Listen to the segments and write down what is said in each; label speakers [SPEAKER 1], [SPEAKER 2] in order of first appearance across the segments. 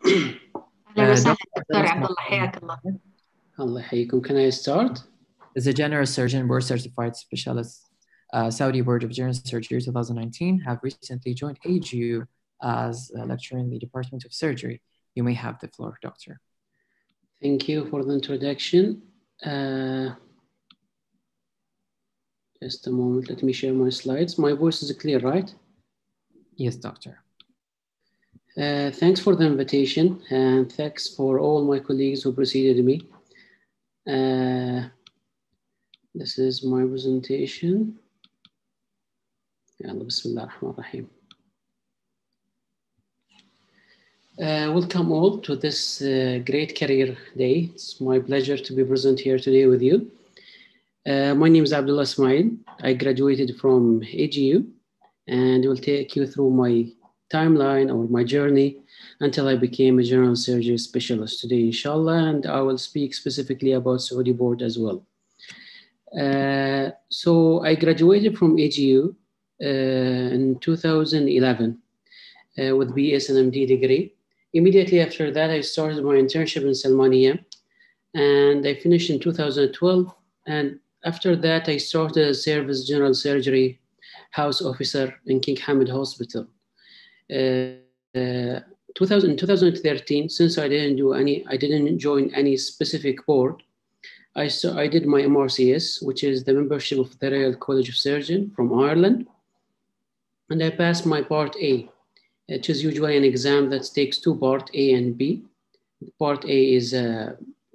[SPEAKER 1] أهلا وسهلا
[SPEAKER 2] Dr.
[SPEAKER 1] دكتور عبد الله، حياك الله.
[SPEAKER 3] Allah يحييكم. Can I start?
[SPEAKER 2] Is a general surgeon, board certified specialist, Saudi Board of General Surgery 2019, have recently joined AGU as a lecturer in the Department of Surgery. You may have the floor, Doctor.
[SPEAKER 3] Thank you for the introduction. Just a moment, let me share my slides. My voice is clear, right?
[SPEAKER 2] Yes, Doctor.
[SPEAKER 3] Thanks for the invitation, and thanks for all my colleagues who preceded me. This is my presentation. Bismillah ar-Rahman ar-Rahim. Welcome all to this great career day. It's my pleasure to be present here today with you. My name is Abdulla Ismaeel. I graduated from AGU and will take you through my timeline or my journey until I became a general surgery specialist today, inshallah, and I will speak specifically about Saudi board as well. So I graduated from AGU in 2011 with BS and MD degree. Immediately after that, I started my internship in Salmania, and I finished in 2012. And after that, I started as service general surgery house officer in King Hamad Hospital. 2013, since I didn't join any specific board, I did my MRCS, which is the membership of the Royal College of Surgeons from Ireland, and I passed my Part A, which is usually an exam that takes two parts, A and B. Part A is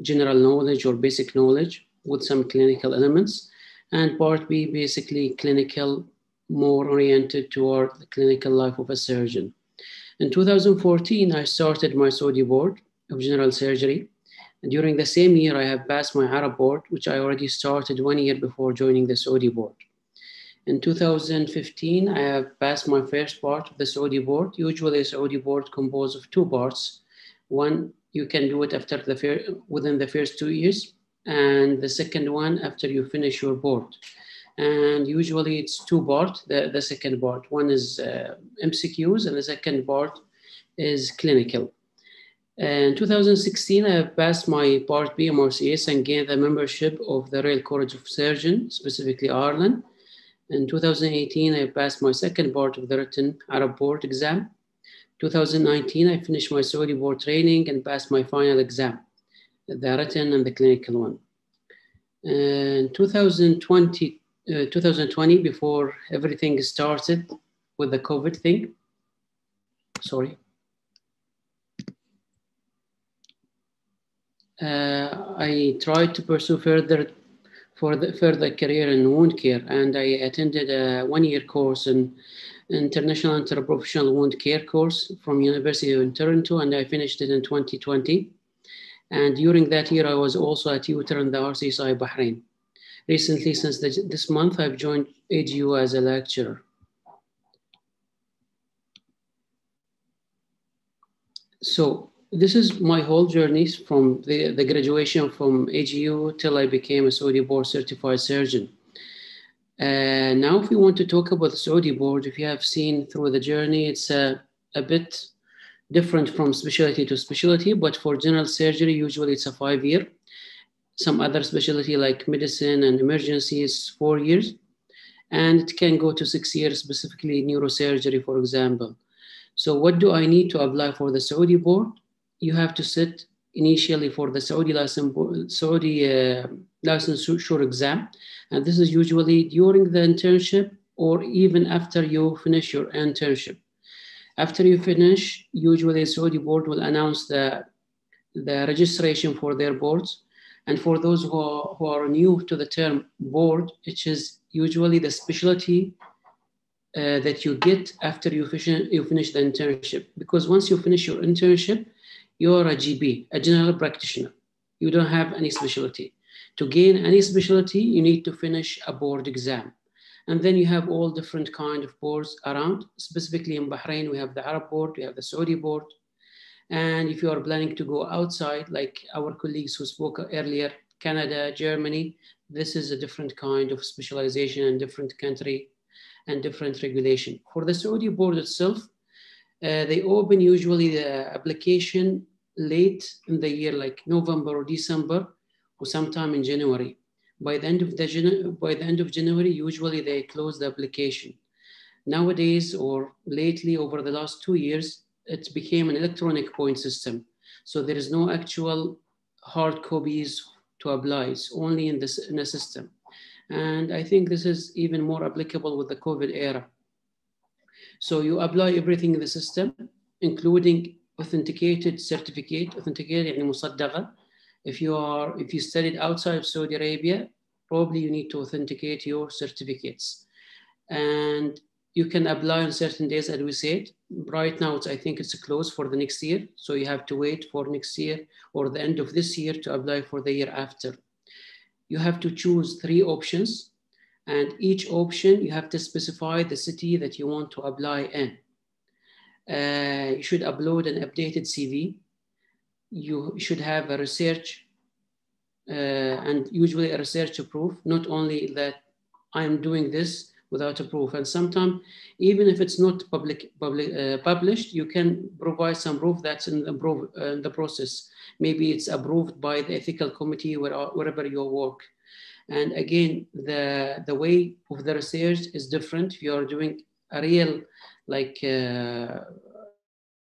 [SPEAKER 3] general knowledge or basic knowledge with some clinical elements, and Part B basically clinical, more oriented toward the clinical life of a surgeon. In 2014, I started my Saudi board of general surgery. And during the same year, I have passed my Arab board, which I already started 1 year before joining the Saudi board. In 2015, I have passed my first part of the Saudi board. Usually, the Saudi board composed of two parts. One, you can do it after within the first 2 years, and the second one after you finish your board. And usually it's two parts, the second part. One is MCQs, and the second part is clinical. In 2016, I have passed my Part B MRCS and gained the membership of the Royal College of Surgeons, specifically Ireland. In 2018, I passed my second part of the written Arab board exam. 2019, I finished my Saudi board training and passed my final exam, the written and the clinical one. In 2020, before everything started with the COVID thing, I tried to pursue further career in wound care, and I attended a 1-year course in International Interprofessional Wound Care course from University of Toronto, and I finished it in 2020. And during that year, I was also a tutor in the RCSI Bahrain. Recently, since this month, I've joined AGU as a lecturer. So this is my whole journey from the graduation from AGU till I became a Saudi board certified surgeon. Now, if we want to talk about the Saudi board, if you have seen through the journey, it's a bit different from specialty to specialty, but for general surgery, usually it's a 5-year. Some other specialty like medicine and emergency is 4 years, and it can go to 6 years, specifically neurosurgery, for example. So what do I need to apply for the Saudi board? You have to sit initially for the Saudi licensure exam, and this is usually during the internship or even after you finish your internship. After you finish, usually the Saudi board will announce the registration for their boards. And for those who are new to the term board, which is usually the specialty that you get after you finish the internship. Because once you finish your internship, you're a GP, a general practitioner. You don't have any specialty. To gain any specialty, you need to finish a board exam. And then you have all different kind of boards around. Specifically in Bahrain, we have the Arab board, we have the Saudi board. And if you are planning to go outside, like our colleagues who spoke earlier, Canada, Germany, this is a different kind of specialization in different country and different regulation. For the Saudi board itself, They open usually the application late in the year, like November or December, or sometime in January. By the end of January, usually they close the application. Nowadays, or lately over the last 2 years, it became an electronic point system. So there is no actual hard copies to apply. It's only in a system. And I think this is even more applicable with the COVID era. So you apply everything in the system, including authenticated certificate. Authenticated يعني مصدقة. If you studied outside of Saudi Arabia, probably you need to authenticate your certificates. And you can apply on certain days, as we said. Right now, I think it's closed for the next year. So you have to wait for next year or the end of this year to apply for the year after. You have to choose 3 options. And each option, you have to specify the city that you want to apply in. You should upload an updated CV. You should have a research, and usually a research proof, not only that I'm doing this without a proof. And sometimes, even if it's not published, you can provide some proof that's in the process. Maybe it's approved by the ethical committee wherever you work. And again, the way of the research is different. If you are doing a real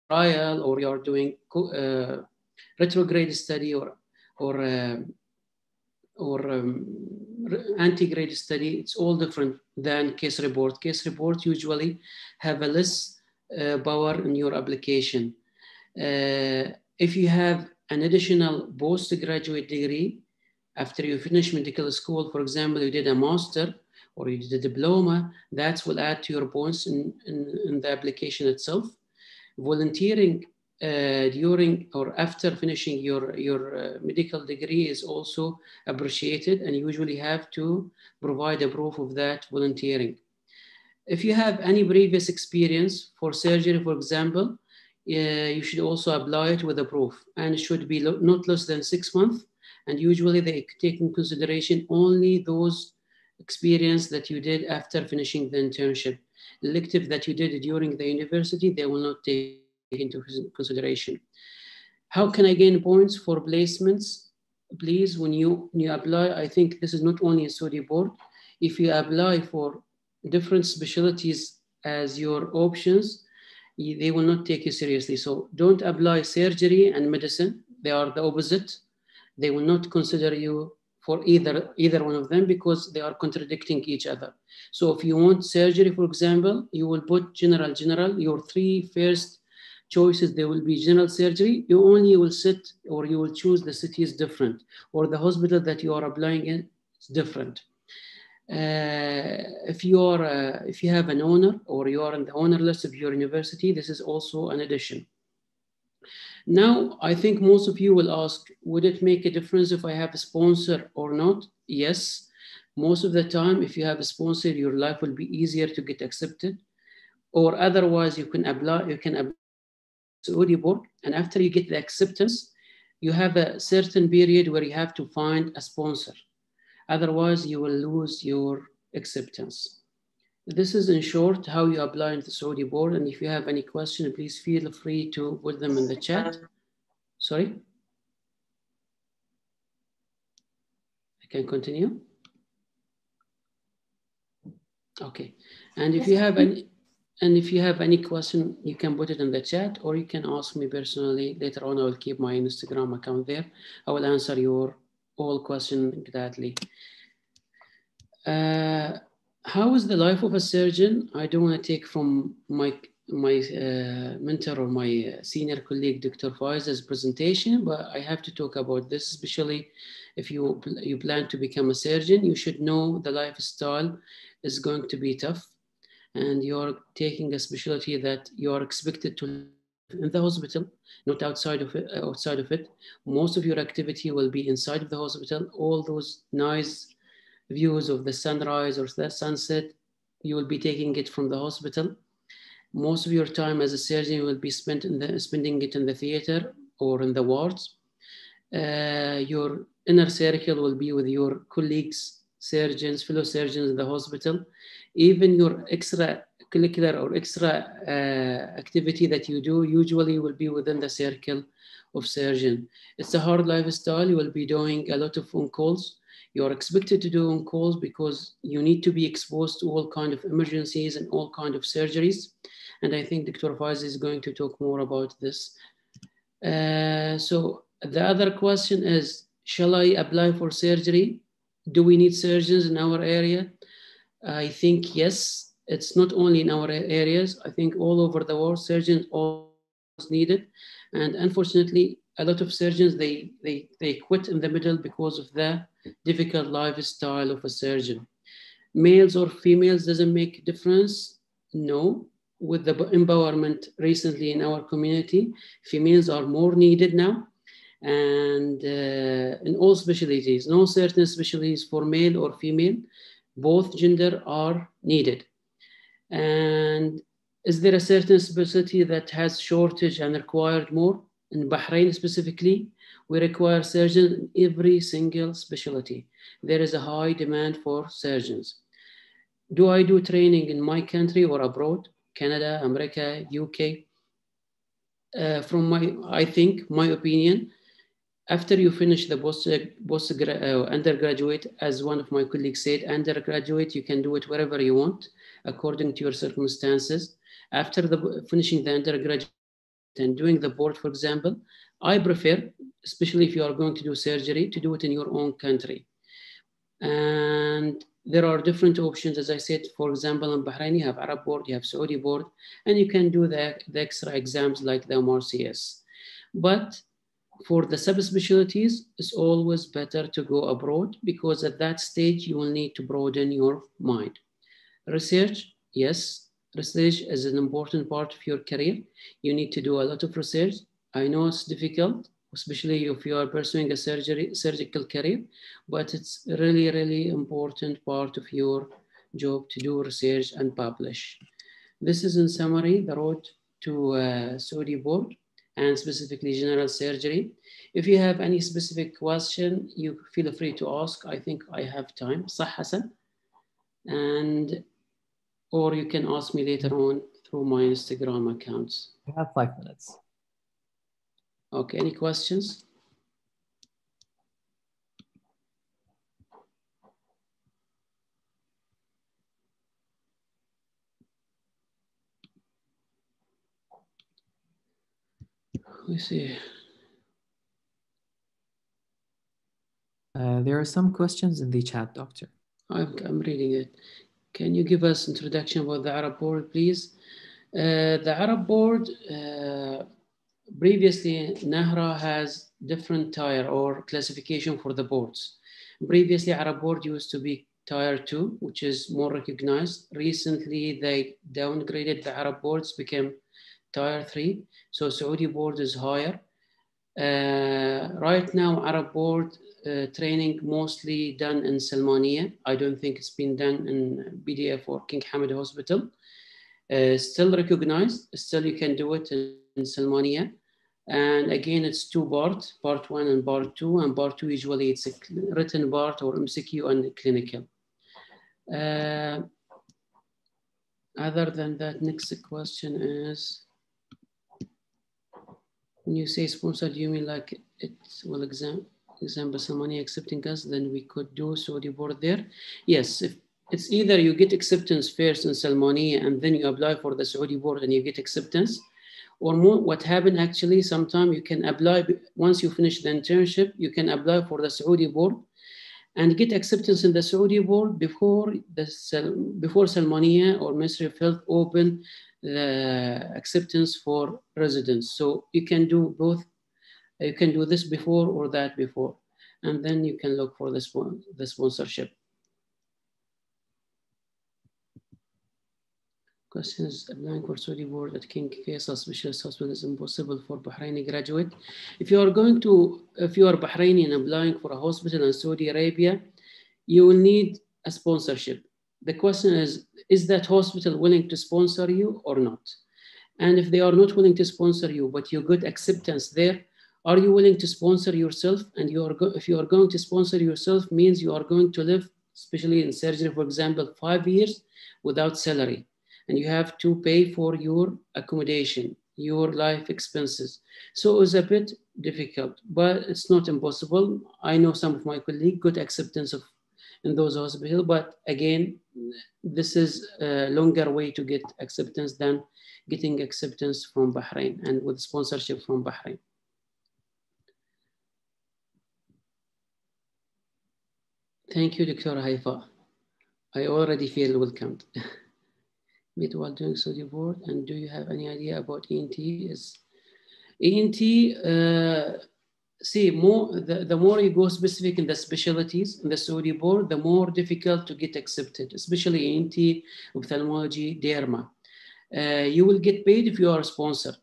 [SPEAKER 3] trial, or you are doing retrograde study or anti-grade study, it's all different than case report. Case report usually have a less power in your application. If you have an additional postgraduate degree, after you finish medical school, for example, you did a master or you did a diploma, that will add to your points in the application itself. Volunteering during or after finishing your medical degree is also appreciated, and you usually have to provide a proof of that volunteering. If you have any previous experience for surgery, for example, you should also apply it with a proof, and it should be not less than 6 months. And usually they take in consideration only those experience that you did after finishing the internship. Elective that you did during the university, they will not take into consideration. How can I gain points for placements? Please, when you apply, I think this is not only a Saudi board. If you apply for different specialties as your options, they will not take you seriously. So don't apply surgery and medicine. They are the opposite. They will not consider you for either one of them because they are contradicting each other. So if you want surgery, for example, you will put general. Your 3 first choices, they will be general surgery. You only will sit, or you will choose the city is different, or the hospital that you are applying in is different. If you have an owner, or you are on the owner list of your university, this is also an addition. Now, I think most of you will ask, would it make a difference if I have a sponsor or not? Yes. Most of the time, if you have a sponsor, your life will be easier to get accepted. Or otherwise, you can apply Saudi board, and after you get the acceptance, you have a certain period where you have to find a sponsor. Otherwise, you will lose your acceptance. This is in short how you apply in the Saudi board. And if you have any question, please feel free to put them in the chat. Sorry? I can continue? Okay. And if you have any question, you can put it in the chat, or you can ask me personally. Later on, I will keep my Instagram account there. I will answer your all questions gladly. How is the life of a surgeon? I don't want to take from my mentor or my senior colleague, Dr. Faiz's presentation, but I have to talk about this, especially if you plan to become a surgeon. You should know the lifestyle is going to be tough, and you're taking a specialty that you are expected to live in the hospital, not outside of it. Most of your activity will be inside of the hospital. All those nice views of the sunrise or the sunset, you will be taking it from the hospital. Most of your time as a surgeon will be spending it in the theater or in the wards. Your inner circle will be with your colleagues, surgeons, fellow surgeons in the hospital. Even your curricular or extra activity that you do usually will be within the circle of surgeon. It's a hard lifestyle. You will be doing a lot of on-calls. You're expected to do on-calls because you need to be exposed to all kinds of emergencies and all kinds of surgeries. And I think Dr. Faiz is going to talk more about this. So the other question is, shall I apply for surgery? Do we need surgeons in our area? I think yes. It's not only in our areas. I think all over the world, surgeons are needed. And unfortunately, a lot of surgeons, they quit in the middle because of the difficult lifestyle of a surgeon. Males or females doesn't make a difference. No. With the empowerment recently in our community, females are more needed now. And in all specialties, no certain specialties for male or female, both gender are needed. And is there a certain specialty that has shortage and required more? In Bahrain specifically, we require surgeons in every single specialty. There is a high demand for surgeons. Do I do training in my country or abroad? Canada, America, UK? From my opinion, after you finish the undergraduate, as one of my colleagues said, undergraduate, you can do it wherever you want, according to your circumstances. After finishing the undergraduate and doing the board, for example, I prefer, especially if you are going to do surgery, to do it in your own country. And there are different options, as I said. For example, in Bahrain, you have Arab board, you have Saudi board, and you can do the extra exams like the MRCS. But for the subspecialties, it's always better to go abroad, because at that stage, you will need to broaden your mind. Research, yes, research is an important part of your career. You need to do a lot of research. I know it's difficult, especially if you are pursuing a surgical career, but it's really, really important part of your job to do research and publish. This is in summary the road to Saudi board and specifically general surgery. If you have any specific question, you feel free to ask. I think I have time. Sah Hassan? Or you can ask me later on through my Instagram accounts.
[SPEAKER 2] We have 5 minutes.
[SPEAKER 3] Okay, any questions? We see.
[SPEAKER 2] There are some questions in the chat, Doctor.
[SPEAKER 3] I'm reading it. Can you give us introduction about the Arab board, please? The Arab board, previously Nahra has different tier or classification for the boards. Previously, Arab board used to be tier 2, which is more recognized. Recently, they downgraded the Arab boards, became tier 3. So Saudi board is higher. Right now, Arab board training mostly done in Salmaniya. I don't think it's been done in BDF or King Hamad Hospital. Still recognized, still you can do it in Salmaniya. And again, it's 2 parts, part 1 and part 2. And part 2, usually it's a written part or MCQ and clinical. Other than that, next question is, when you say sponsor, do you mean like it will example Salmania accepting us, then we could do Saudi board there? Yes, if it's either you get acceptance first in Salmania and then you apply for the Saudi board and you get acceptance, or more, what happened actually, sometimes you can apply, once you finish the internship, you can apply for the Saudi board and get acceptance in the Saudi board before Salmania or Ministry of Health open the acceptance for residents. So you can do both. You can do this before or that before, and then you can look for the sponsorship. Questions: applying for Saudi board at King Faisal Specialist Hospital is impossible for Bahraini graduate. If you are Bahraini and applying for a hospital in Saudi Arabia, you will need a sponsorship. The question is that hospital willing to sponsor you or not? And if they are not willing to sponsor you, but you got acceptance there, are you willing to sponsor yourself? And if you are going to sponsor yourself, means you are going to live, especially in surgery, for example, 5 years without salary. and you have to pay for your accommodation, your life expenses. So it was a bit difficult, but it's not impossible. I know some of my colleagues got acceptance in those hospitals, but again, this is a longer way to get acceptance than getting acceptance from Bahrain and with sponsorship from Bahrain. Thank you, Dr. Haifa. I already feel welcomed. Meet while doing study board, and do you have any idea about ENT? Is ENT, see, the more you go specific in the specialties in the Saudi board, the more difficult to get accepted, especially ENT, ophthalmology, derma. You will get paid if you are sponsored.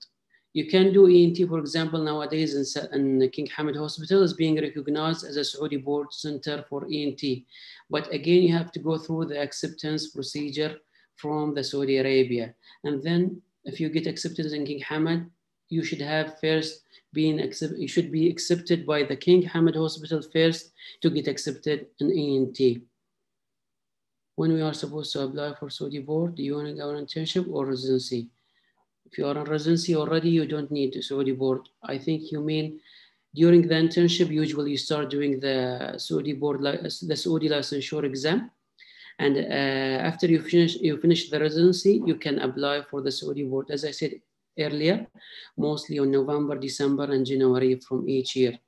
[SPEAKER 3] You can do ENT, for example, nowadays in King Hamad Hospital is being recognized as a Saudi board center for ENT. But again, you have to go through the acceptance procedure from the Saudi Arabia. And then if you get accepted in King Hamad, you should have first you should be accepted by the King Hamad Hospital first to get accepted in ENT. When we are supposed to apply for Saudi board, do you want to go on internship or residency? If you are on residency already, you don't need the Saudi board. I think you mean during the internship, usually you start doing the Saudi board, the Saudi licensure exam. And after you finish the residency, you can apply for the Saudi board. As I said earlier, mostly on November, December, and January from each year.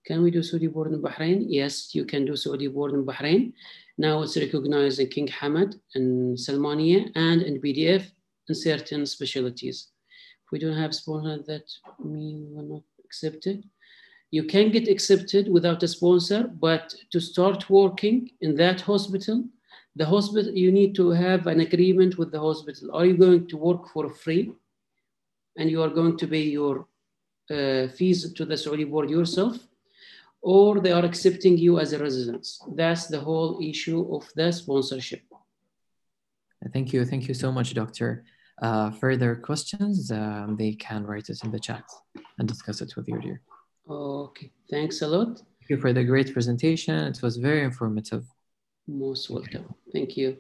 [SPEAKER 3] Can we do Saudi board in Bahrain? Yes, you can do Saudi board in Bahrain. Now it's recognized in King Hamad, in Salmania, and in BDF in certain specialties. If we don't have sponsor, that means we're not accepted. You can get accepted without a sponsor, but to start working in that hospital, the hospital, you need to have an agreement with the hospital. Are you going to work for free and you are going to pay your fees to the Saudi board yourself, or they are accepting you as a resident? That's the whole issue of the sponsorship.
[SPEAKER 2] Thank you. Thank you so much, Doctor. Further questions, they can write it in the chat and discuss it with you, dear.
[SPEAKER 3] Okay, thanks a lot.
[SPEAKER 2] Thank you for the great presentation. It was very informative.
[SPEAKER 3] Most welcome. Thank you.